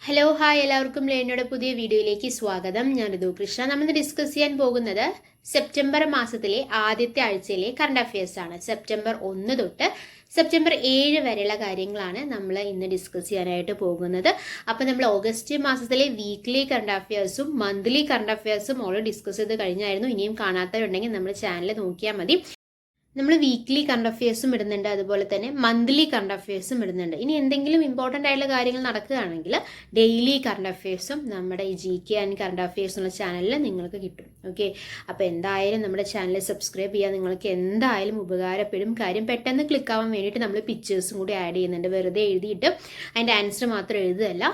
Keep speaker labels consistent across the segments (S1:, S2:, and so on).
S1: Hello hi എല്ലാവർക്കും ലേനയുടെ പുതിയ വീഡിയോയിലേക്ക് സ്വാഗതം. ഞാനിതു കൃഷ്ണ. നമ്മൾ ഡിസ്കസ് ചെയ്യാൻ പോകുന്നത് സെപ്റ്റംബർ മാസത്തിലെ ആദ്യത്തെ ആഴ്ചയിലെ കറണ്ട് അഫയേഴ്സ് ആണ്. സെപ്റ്റംബർ 1 തൊട്ട് സെപ്റ്റംബർ 7 വരെയുള്ള കാര്യങ്ങളാണ് നമ്മൾ ഇന്ന് ഡിസ്കസ് ചെയ്യാനായിട്ട് പോകുന്നത്. അപ്പോൾ നമ്മൾ ഓഗസ്റ്റ് മാസത്തിലെ വീക്ക്ലി കറണ്ട് അഫയേഴ്സും മന്ത്ലി കറണ്ട് അഫയേഴ്സും ഓൾറെഡി ഡിസ്കസ് ചെയ്ത് കഴിഞ്ഞായിരുന്നു. ഇനിയും കാണാത്തവരുണ്ടെങ്കിൽ നമ്മുടെ ചാനൽ നോക്കിയാൽ മതി. നമ്മൾ വീക്ക്ലി കറണ്ട് അഫയേഴ്സും ഇടുന്നുണ്ട്, അതുപോലെ തന്നെ മന്ത്ലി കറണ്ട് അഫയേഴ്സും ഇടുന്നുണ്ട്. ഇനി എന്തെങ്കിലും ഇമ്പോർട്ടൻ്റ് ആയിട്ടുള്ള കാര്യങ്ങൾ നടക്കുകയാണെങ്കിൽ ഡെയിലി കറണ്ട് അഫയേഴ്സും നമ്മുടെ ഈ GK ആൻഡ് കറണ്ട് അഫയേഴ്സ് എന്നുള്ള ചാനലിൽ നിങ്ങൾക്ക് കിട്ടും. ഓക്കെ, അപ്പോൾ എന്തായാലും നമ്മുടെ ചാനൽ സബ്സ്ക്രൈബ് ചെയ്യാൻ നിങ്ങൾക്ക് എന്തായാലും ഉപകാരപ്പെടും. കാര്യം പെട്ടെന്ന് ക്ലിക്ക് ആവാൻ വേണ്ടിയിട്ട് നമ്മൾ പിക്ചേഴ്സും കൂടി ആഡ് ചെയ്യുന്നുണ്ട്. വെറുതെ എഴുതിയിട്ട് അതിൻ്റെ ആൻസർ മാത്രം എഴുതുകയല്ല,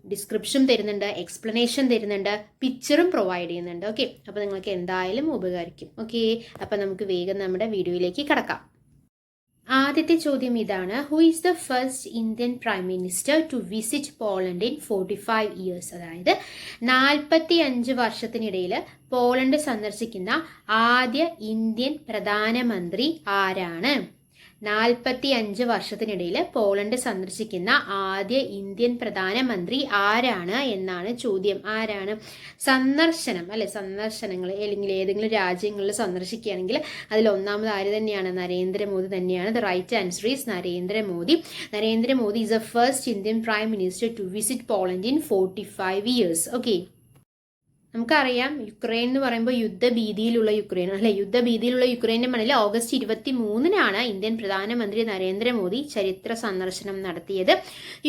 S1: ഡിസ്ക്രിപ്ഷൻ തരുന്നുണ്ട്, എക്സ്പ്ലനേഷൻ തരുന്നുണ്ട്, പിക്ചറും പ്രൊവൈഡ് ചെയ്യുന്നുണ്ട്. ഓക്കെ, അപ്പോൾ നിങ്ങൾക്ക് എന്തായാലും ഉപകരിക്കും. ഓക്കെ, അപ്പോൾ നമുക്ക് വേഗം നമ്മുടെ വീഡിയോയിലേക്ക് കടക്കാം. ആദ്യത്തെ ചോദ്യം ഇതാണ്: who is the first Indian prime minister to visit Poland in 45 years? അതായത് 45 വർഷത്തിനിടയിൽ പോളണ്ട് സന്ദർശിക്കുന്ന ആദ്യ ഇന്ത്യൻ പ്രധാനമന്ത്രി ആരാണ്? 45 വർഷത്തിനിടയിൽ പോളണ്ട് സന്ദർശിക്കുന്ന ആദ്യ ഇന്ത്യൻ പ്രധാനമന്ത്രി ആരാണ് എന്നാണ് ചോദ്യം. ആരാണ്? സന്ദർശനം അല്ലെ, സന്ദർശനങ്ങൾ അല്ലെങ്കിൽ ഏതെങ്കിലും രാജ്യങ്ങളിൽ സന്ദർശിക്കുകയാണെങ്കിൽ അതിൽ ഒന്നാമത് ആര് തന്നെയാണ്? നരേന്ദ്രമോദി തന്നെയാണ്. The right answer is Narendra Modi. Narendra Modi is the first Indian prime minister to visit Poland in 45 years. Okay, നമുക്കറിയാം യുക്രൈൻ എന്ന് പറയുമ്പോൾ യുദ്ധഭീതിയിലുള്ള യുക്രൈൻ അല്ലെ. യുദ്ധഭീതിയിലുള്ള യുക്രൈൻ്റെ മണ്ണിൽ ഓഗസ്റ്റ് 23 ഇന്ത്യൻ പ്രധാനമന്ത്രി നരേന്ദ്രമോദി ചരിത്ര സന്ദർശനം നടത്തിയത്.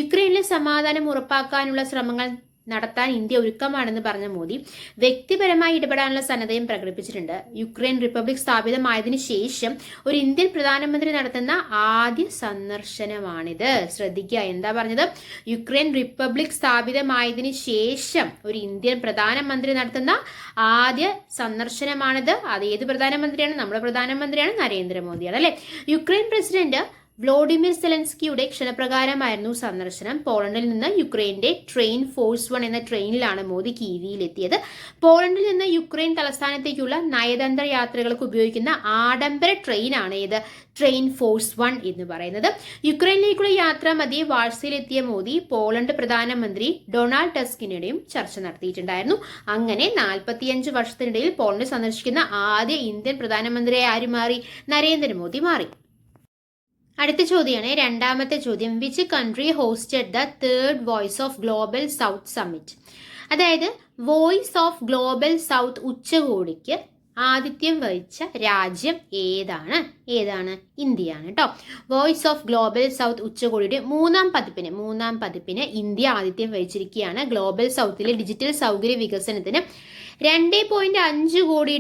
S1: യുക്രൈനിലെ സമാധാനം ഉറപ്പാക്കാനുള്ള ശ്രമങ്ങൾ നടത്താൻ ഇന്ത്യ ഒരുക്കമാണെന്ന് പറഞ്ഞ മോദി വ്യക്തിപരമായി ഇടപെടാനുള്ള സന്നദ്ധയും പ്രകടിപ്പിച്ചിട്ടുണ്ട്. യുക്രൈൻ റിപ്പബ്ലിക് സ്ഥാപിതമായതിനു ശേഷം ഒരു ഇന്ത്യൻ പ്രധാനമന്ത്രി നടത്തുന്ന ആദ്യ സന്ദർശനമാണിത്. ശ്രദ്ധിക്കുക, എന്താ പറഞ്ഞത്? യുക്രൈൻ റിപ്പബ്ലിക് സ്ഥാപിതമായതിനു ശേഷം ഒരു ഇന്ത്യൻ പ്രധാനമന്ത്രി നടത്തുന്ന ആദ്യ സന്ദർശനമാണിത്. അത് ഏത് പ്രധാനമന്ത്രിയാണ്? നമ്മുടെ പ്രധാനമന്ത്രിയാണ്, നരേന്ദ്രമോദിയാണ് അല്ലെ. യുക്രൈൻ പ്രസിഡന്റ് വ്ളോഡിമിർ സെലൻസ്കിയുടെ ക്ഷണപ്രകാരമായിരുന്നു സന്ദർശനം. പോളണ്ടിൽ നിന്ന് യുക്രൈന്റെ ട്രെയിൻ ഫോഴ്സ് 1 എന്ന ട്രെയിനിലാണ് മോദി കീവിയിലെത്തിയത്. പോളണ്ടിൽ നിന്ന് യുക്രൈൻ തലസ്ഥാനത്തേക്കുള്ള നയതന്ത്ര യാത്രകൾക്ക് ഉപയോഗിക്കുന്ന ആഡംബര ട്രെയിനാണ് ഏത്? ട്രെയിൻ ഫോഴ്സ് 1 എന്ന് പറയുന്നത്. യുക്രൈനിലേക്കുള്ള യാത്ര മധ്യേ വാഴ്സയിലെത്തിയ മോദി പോളണ്ട് പ്രധാനമന്ത്രി ഡൊണാൾഡ് ടസ്കിനോടും ചർച്ച നടത്തിയിട്ടുണ്ടായിരുന്നു. അങ്ങനെ 45 വർഷത്തിനിടയിൽ പോളണ്ട് സന്ദർശിക്കുന്ന ആദ്യ ഇന്ത്യൻ പ്രധാനമന്ത്രിയായി ആര് മാറി? നരേന്ദ്രമോദി മാറി. അടുത്ത ചോദ്യമാണ് രണ്ടാമത്തെ ചോദ്യം. Which country hosted the third voice of global south summit? അതായത് വോയിസ് ഓഫ് ഗ്ലോബൽ സൗത്ത് ഉച്ചകോടിക്ക് ആതിഥ്യം വഹിച്ച രാജ്യം ഏതാണ്? ഇന്ത്യയാണ് കേട്ടോ. വോയിസ് ഓഫ് ഗ്ലോബൽ സൗത്ത് ഉച്ചകോടിയുടെ മൂന്നാം പതിപ്പിന് ഇന്ത്യ ആതിഥ്യം വഹിച്ചിരിക്കുകയാണ്. ഗ്ലോബൽ സൗത്തിലെ ഡിജിറ്റൽ സൗകര്യ വികസനത്തിന് $2.5 കോടി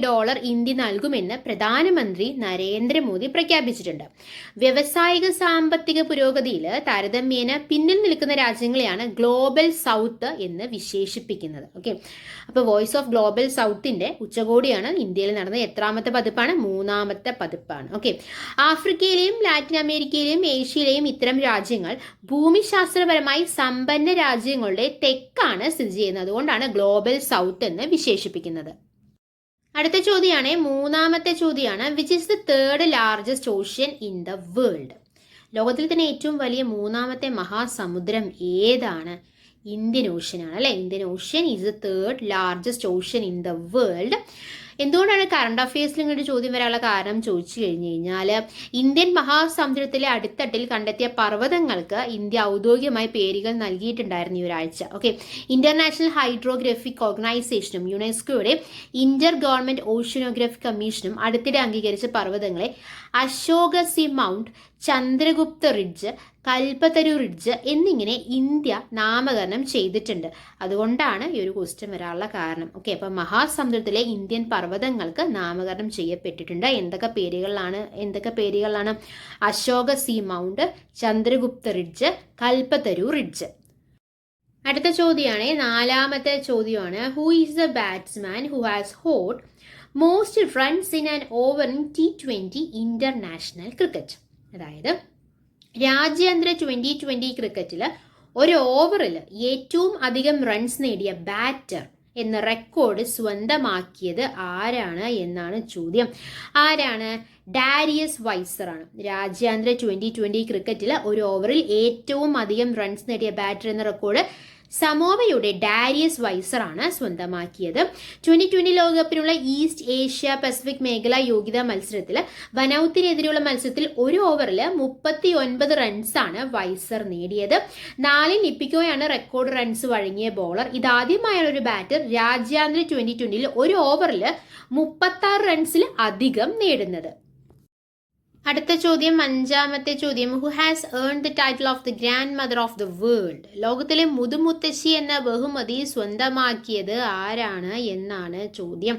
S1: ഇന്ത്യ നൽകുമെന്ന് പ്രധാനമന്ത്രി നരേന്ദ്രമോദി പ്രഖ്യാപിച്ചിട്ടുണ്ട്. വ്യവസായിക സാമ്പത്തിക പുരോഗതിയിൽ താരതമ്യേന പിന്നിൽ നിൽക്കുന്ന രാജ്യങ്ങളെയാണ് ഗ്ലോബൽ സൗത്ത് എന്ന് വിശേഷിപ്പിക്കുന്നത്. ഓക്കെ, അപ്പോൾ വോയിസ് ഓഫ് ഗ്ലോബൽ സൗത്തിന്റെ ഉച്ചകോടിയാണ് ഇന്ത്യയിൽ നടന്നത്. എത്രാമത്തെ പതിപ്പാണ്? മൂന്നാമത്തെ പതിപ്പാണ്. ഓക്കെ, ആഫ്രിക്കയിലെയും ലാറ്റിൻ അമേരിക്കയിലെയും ഏഷ്യയിലെയും ഇത്തരം രാജ്യങ്ങൾ ഭൂമിശാസ്ത്രപരമായി സമ്പന്ന രാജ്യങ്ങളുടെ തെക്കാണ് സ്ഥിതി ചെയ്യുന്നത്. അതുകൊണ്ടാണ് ഗ്ലോബൽ സൗത്ത് എന്ന് വിശേഷിപ്പിക്കുന്നത്. അടുത്ത ചോദ്യമാണ് മൂന്നാമത്തെ ചോദ്യമാണ്. Which is the third largest ocean in the world? ലോകത്തിൽ തന്നെ ഏറ്റവും വലിയ മൂന്നാമത്തെ മഹാസമുദ്രം ഏതാണ്? ഇന്ത്യൻ ഓഷ്യൻ ആണ് അല്ലെ. Indian ocean is the third largest ocean in the world. എന്തുകൊണ്ടാണ് കറണ്ട് അഫയേഴ്സിൽ ഇങ്ങോട്ട് ചോദ്യം വരാനുള്ള കാരണം ചോദിച്ചു കഴിഞ്ഞു കഴിഞ്ഞാൽ ഇന്ത്യൻ മഹാസമുദ്രത്തിലെ അടിത്തട്ടിൽ കണ്ടെത്തിയ പർവ്വതങ്ങൾക്ക് ഇന്ത്യ ഔദ്യോഗികമായി പേരുകൾ നൽകിയിട്ടുണ്ടായിരുന്നു ഈ ഒരാഴ്ച. ഓക്കെ, ഇന്റർനാഷണൽ ഹൈഡ്രോഗ്രാഫിക് ഓർഗനൈസേഷനും യുനെസ്കോയുടെ ഇന്റർ ഗവൺമെന്റ് ഓഷ്യനോഗ്രാഫിക് കമ്മീഷനും അടുത്തിടെ അംഗീകരിച്ച പർവ്വതങ്ങളെ അശോകസി മൗണ്ട്, ചന്ദ്രഗുപ്ത റിഡ്ജ്, കൽപ്പതരു റിഡ്ജ് എന്നിങ്ങനെ ഇന്ത്യ നാമകരണം ചെയ്തിട്ടുണ്ട്. അതുകൊണ്ടാണ് ഈ ഒരു ക്വസ്റ്റ്യൻ വരാനുള്ള കാരണം. ഓക്കെ, അപ്പോൾ മഹാസമുദ്രത്തിലെ ഇന്ത്യൻ പർവ്വതങ്ങൾക്ക് നാമകരണം ചെയ്യപ്പെട്ടിട്ടുണ്ട്. എന്തൊക്കെ പേരുകളാണ്? അശോകസി മൗണ്ട്, ചന്ദ്രഗുപ്ത റിഡ്ജ്, കൽപ്പതരു റിഡ്ജ്. അടുത്ത ചോദ്യമാണ് നാലാമത്തെ ചോദ്യമാണ്. Who is the batsman who has hold most runs in an over in T20 international cricket? അതായത് രാജ്യാന്തര 2020 ക്രിക്കറ്റിൽ ഒരു ഓവറിൽ ഏറ്റവും അധികം റൺസ് നേടിയ ബാറ്റർ എന്ന റെക്കോർഡ് സ്വന്തമാക്കിയത് ആരാണ് എന്നാണ് ചോദ്യം. ആരാണ്? ഡാരിയസ് വൈസറാണ്. രാജ്യാന്തര 2020 ക്രിക്കറ്റിൽ ഒരു ഓവറിൽ ഏറ്റവും അധികം റൺസ് നേടിയ ബാറ്റർ എന്ന റെക്കോർഡ് സമോവയുടെ ഡാരിയസ് വൈസറാണ് സ്വന്തമാക്കിയത്. 2020 ലോകകപ്പിനുള്ള ഈസ്റ്റ് ഏഷ്യ പസഫിക് മേഖല യോഗ്യതാ മത്സരത്തിൽ വനൌത്തിനെതിരെയുള്ള മത്സരത്തിൽ ഒരു ഓവറിൽ 39 റൺസാണ് വൈസർ നേടിയത്. 4 ലിപ്പിക്കോയാണ് റെക്കോർഡ് റൺസ് വഴങ്ങിയ ബോളർ. ഇതാദ്യമായാണ് ഒരു ബാറ്റർ രാജ്യാന്തര 2020 ഒരു ഓവറിൽ 36 റൺസിൽ അധികം നേടുന്നത്. അടുത്ത ചോദ്യം, 5ാമത്തെ ചോദ്യം. Who has earn the title of the grand mother of the world? ലോകത്തിലെ മുതുമുത്തശ്ശി എന്ന ബഹുമതി സ്വന്തമാക്കിയത് ആരാണ് എന്നാണ് ചോദ്യം.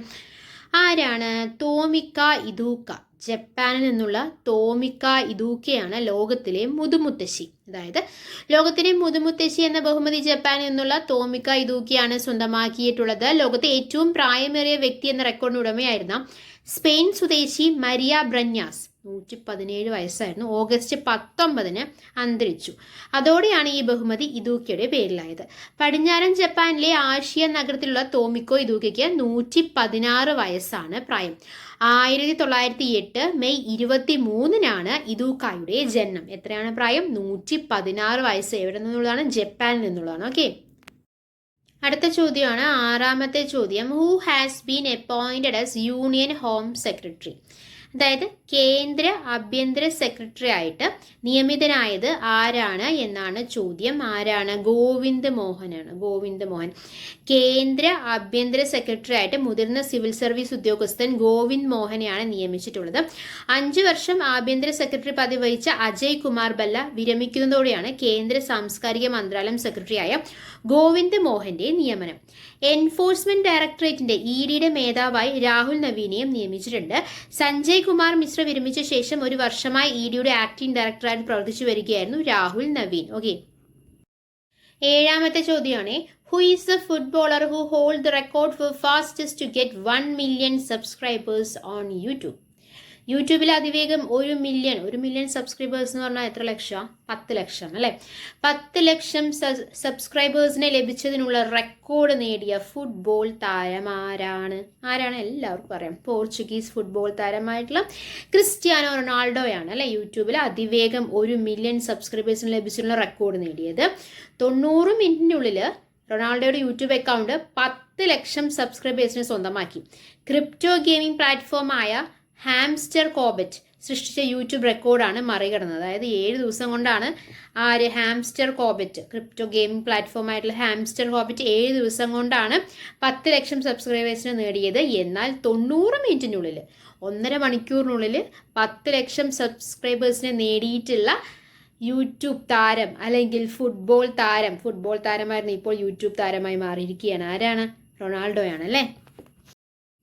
S1: ആരാണ്? തോമിക്ക ഇദൂക്ക. ജപ്പാനിൽ നിന്നുള്ള തോമിക്ക ഇദൂക്കയാണ് ലോകത്തിലെ മുതുമുത്തശ്ശി. അതായത് ലോകത്തിലെ മുതുമുത്തശ്ശി എന്ന ബഹുമതി ജപ്പാനിൽ നിന്നുള്ള തോമിക്ക ഇദൂക്കയാണ് സ്വന്തമാക്കിയിട്ടുള്ളത്. ലോകത്തെ ഏറ്റവും പ്രായമേറിയ വ്യക്തി എന്ന റെക്കോർഡിന് ഉടമയായിരുന്ന സ്പെയിൻ സ്വദേശി മരിയ ബ്രന്യാസ് 117 വയസ്സായിരുന്നു. ഓഗസ്റ്റ് 19 അന്തരിച്ചു. അതോടെയാണ് ഈ ബഹുമതി ഇദൂക്കയുടെ പേരിലായത്. പടിഞ്ഞാറൻ ജപ്പാനിലെ ആഷിയ നഗരത്തിലുള്ള തോമിക്കോ ഇദൂക്കയ്ക്ക് 116 വയസ്സാണ് പ്രായം. 1908 മെയ് 23 ഇദൂക്കായുടെ ജനനം. എത്രയാണ് പ്രായം? 116 വയസ്സ്. എവിടെ നിന്നുള്ളതാണ്? ജപ്പാനിൽ നിന്നുള്ളതാണ്. ഓക്കെ, അടുത്ത ചോദ്യമാണ് 6ാമത്തെ ചോദ്യം. Who has been appointed as union home secretary? അതായത് കേന്ദ്ര ആഭ്യന്തര സെക്രട്ടറി ആയിട്ട് നിയമിതനായത് ആരാണ് എന്നാണ് ചോദ്യം. ആരാണ്? ഗോവിന്ദ് മോഹനാണ്. ഗോവിന്ദ് മോഹൻ കേന്ദ്ര ആഭ്യന്തര സെക്രട്ടറി ആയിട്ട് മുതിർന്ന സിവിൽ സർവീസ് ഉദ്യോഗസ്ഥൻ ഗോവിന്ദ് മോഹനെയാണ് നിയമിച്ചിട്ടുള്ളത്. 5 വർഷം ആഭ്യന്തര സെക്രട്ടറി പദവി വഹിച്ച അജയ് കുമാർ ഭല്ല വിരമിക്കുന്നതോടെയാണ് കേന്ദ്ര സാംസ്കാരിക മന്ത്രാലയം സെക്രട്ടറിയായ ഗോവിന്ദ് മോഹന്റെ നിയമനം. എൻഫോഴ്സ്മെന്റ് ഡയറക്ടറേറ്റിന്റെ ഇഡിയുടെ മേധാവായി രാഹുൽ നവീനെയും നിയമിച്ചിട്ടുണ്ട്. സഞ്ജയ് കുമാർ മിശ്ര വിരമിച്ച ശേഷം ഒരു വർഷമായി ഇഡിയുടെ ആക്ടിംഗ് ഡയറക്ടറായിട്ട് പ്രവർത്തിച്ചു വരികയായിരുന്നു രാഹുൽ നവീൻ. ഓക്കെ, 7ാമത്തെ ചോദ്യമാണ്. Who is the footballer who hold the record for fastest to get 1 million subscribers on YouTube? യൂട്യൂബിൽ അതിവേഗം 1 മില്യൺ സബ്സ്ക്രൈബേഴ്സ് എന്ന് പറഞ്ഞാൽ എത്ര ലക്ഷം? 10 ലക്ഷം അല്ലേ? 10 ലക്ഷം സബ്സ്ക്രൈബേഴ്സിനെ ലഭിച്ചതിനുള്ള റെക്കോർഡ് നേടിയ ഫുട്ബോൾ താരം ആരാണ്? എല്ലാവർക്കും അറിയാം. പോർച്ചുഗീസ് ഫുട്ബോൾ താരമായിട്ടുള്ള ക്രിസ്ത്യാനോ റൊണാൾഡോയാണ് അല്ലെ യൂട്യൂബിൽ അതിവേഗം 1 മില്യൺ സബ്സ്ക്രൈബേഴ്സിന് ലഭിച്ചിട്ടുള്ള റെക്കോർഡ് നേടിയത്. 90 മിനിറ്റിനുള്ളിൽ റൊണാൾഡോയുടെ യൂട്യൂബ് അക്കൗണ്ട് 10 ലക്ഷം സബ്സ്ക്രൈബേഴ്സിനെ സ്വന്തമാക്കി. ക്രിപ്റ്റോ ഗെയിമിംഗ് പ്ലാറ്റ്ഫോമായ ഹാംസ്റ്റർ കോബറ്റ് സൃഷ്ടിച്ച യൂട്യൂബ് റെക്കോർഡാണ് മറികടന്നത്. അതായത് 7 ദിവസം കൊണ്ടാണ് hamster Corbett crypto gaming platform ആയിട്ടുള്ള ഹാംസ്റ്റർ കോബറ്റ് 7 ദിവസം കൊണ്ടാണ് 10 ലക്ഷം സബ്സ്ക്രൈബേഴ്സിനെ നേടിയത്. എന്നാൽ 90 മിനിറ്റിനുള്ളിൽ 1.5 മണിക്കൂറിനുള്ളിൽ 10 ലക്ഷം സബ്സ്ക്രൈബേഴ്സിനെ നേടിയിട്ടുള്ള യൂട്യൂബ് താരം അല്ലെങ്കിൽ ഫുട്ബോൾ താരമായിരുന്നു ഇപ്പോൾ യൂട്യൂബ് താരമായി മാറിയിരിക്കുകയാണ്. ആരാണ്? റൊണാൾഡോയാണ് അല്ലേ?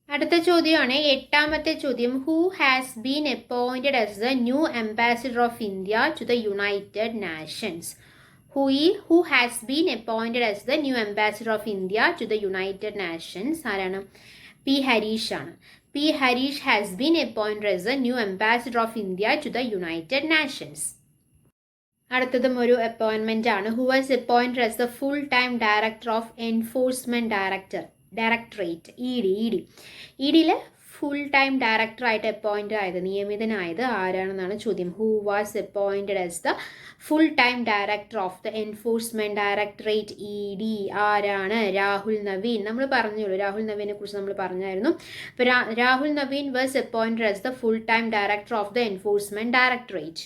S1: അടുത്ത ചോദ്യമാണ് 8ാമത്തെ ചോദ്യം. Who has been appointed as the new ambassador of India to the United Nations? Who has been appointed as the new ambassador of India to the United Nations? ആരാണ്? പി ഹരീഷ് ആണ്. P Harish has been appointed as the new ambassador of India to the United Nations. അടുത്തതും ഒരു appointment ആണ്. Who was appointed as the full time director of enforcement directorate ഇഡിയിൽ full time ഡയറക്ടറായിട്ട് നിയമിതനായത് ആരാണെന്നാണ് ചോദ്യം. Who was appointed as the full time director of the enforcement directorate ED? ആരാണ്? രാഹുൽ നവീൻ. നമ്മൾ പറഞ്ഞുള്ളൂ, രാഹുൽ നവീനെ കുറിച്ച് നമ്മൾ പറഞ്ഞായിരുന്നു. അപ്പോൾ Rahul Naveen was appointed as the full time director of the enforcement directorate.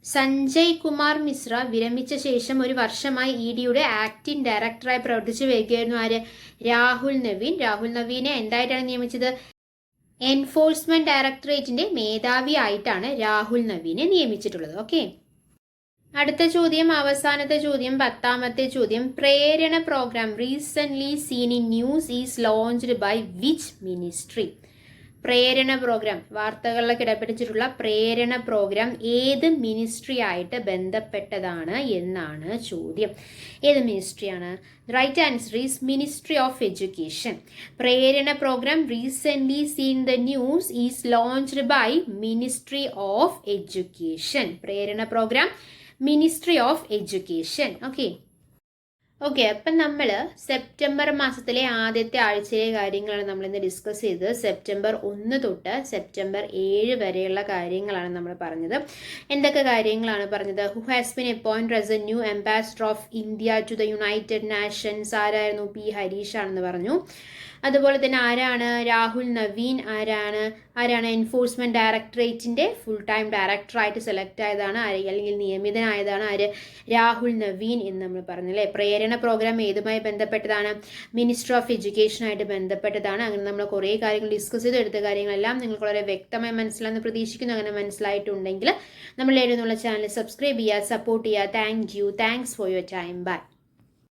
S1: Sanjay Kumar Mishra വിരമിച്ച ശേഷം ഒരു വർഷമായി ഇഡിയുടെ ആക്ടിംഗ് ഡയറക്ടറായി പ്രവർത്തിച്ചു വരികയായിരുന്നു. ആര്? രാഹുൽ നവീനെ എന്തായിട്ടാണ് നിയമിച്ചത്? എൻഫോഴ്സ്മെന്റ് ഡയറക്ടറേറ്റിന്റെ മേധാവി ആയിട്ടാണ് രാഹുൽ നവീനെ നിയമിച്ചിട്ടുള്ളത്. ഓക്കെ, അടുത്ത ചോദ്യം, അവസാനത്തെ ചോദ്യം, 10ാമത്തെ ചോദ്യം. Prerana programme recent seen in news is launched by which ministry? Prerana programme, വാർത്തകളിലൊക്കെ ഇടപെട്ടിട്ടുള്ള പ്രേരണ പ്രോഗ്രാം ഏത് മിനിസ്ട്രി ആയിട്ട് ബന്ധപ്പെട്ടതാണ് എന്നാണ് ചോദ്യം. ഏത് മിനിസ്ട്രിയാണ്? Right answer is ministry of education. Prerana programme recent seen the news is launched by ministry of education. Prerana programme ministry of education. Okay, okay, അപ്പം നമ്മൾ സെപ്റ്റംബർ മാസത്തിലെ ആദ്യത്തെ ആഴ്ചയിലെ കാര്യങ്ങളാണ് നമ്മളിന്ന് ഡിസ്കസ് ചെയ്തത്. സെപ്റ്റംബർ 1 തൊട്ട് സെപ്റ്റംബർ 7 വരെയുള്ള കാര്യങ്ങളാണ് നമ്മൾ പറഞ്ഞത്. എന്തൊക്കെ കാര്യങ്ങളാണ് പറഞ്ഞത്? Who has been appointed as a new ambassador of India to the United Nations. ആരായിരുന്നു? പി ഹരീഷ് ആണെന്ന് പറഞ്ഞു. അതുപോലെ തന്നെ ആരാണ്? രാഹുൽ നവീൻ. ആരാണ് എൻഫോഴ്സ്മെന്റ് ഡയറക്ടറേറ്റിന്റെ ഫുൾ ടൈം ഡയറക്ടറായിട്ട് സെലക്ട് ആയതാണ്, അല്ലെങ്കിൽ നിയമിതനായതാണ് ആര്? രാഹുൽ നവീൻ എന്ന് നമ്മൾ പറഞ്ഞു അല്ലേ. പ്രേരണ പ്രോഗ്രാം ഏതുമായി ബന്ധപ്പെട്ടതാണ്? മിനിസ്റ്റർ ഓഫ് എഡ്യൂക്കേഷനായിട്ട് ബന്ധപ്പെട്ടതാണ്. അങ്ങനെ നമ്മൾ കുറേ കാര്യങ്ങൾ ഡിസ്കസ് ചെയ്ത് എടുത്ത കാര്യങ്ങളെല്ലാം നിങ്ങൾക്ക് വളരെ വ്യക്തമായി മനസ്സിലാണെന്ന് പ്രതീക്ഷിക്കുന്നു. അങ്ങനെ മനസ്സിലായിട്ടുണ്ടെങ്കിൽ നമ്മൾ എഴുതുന്നുള്ള ചാനൽ സബ്സ്ക്രൈബ് ചെയ്യുക, സപ്പോർട്ട് ചെയ്യുക. Thanks for your time. By.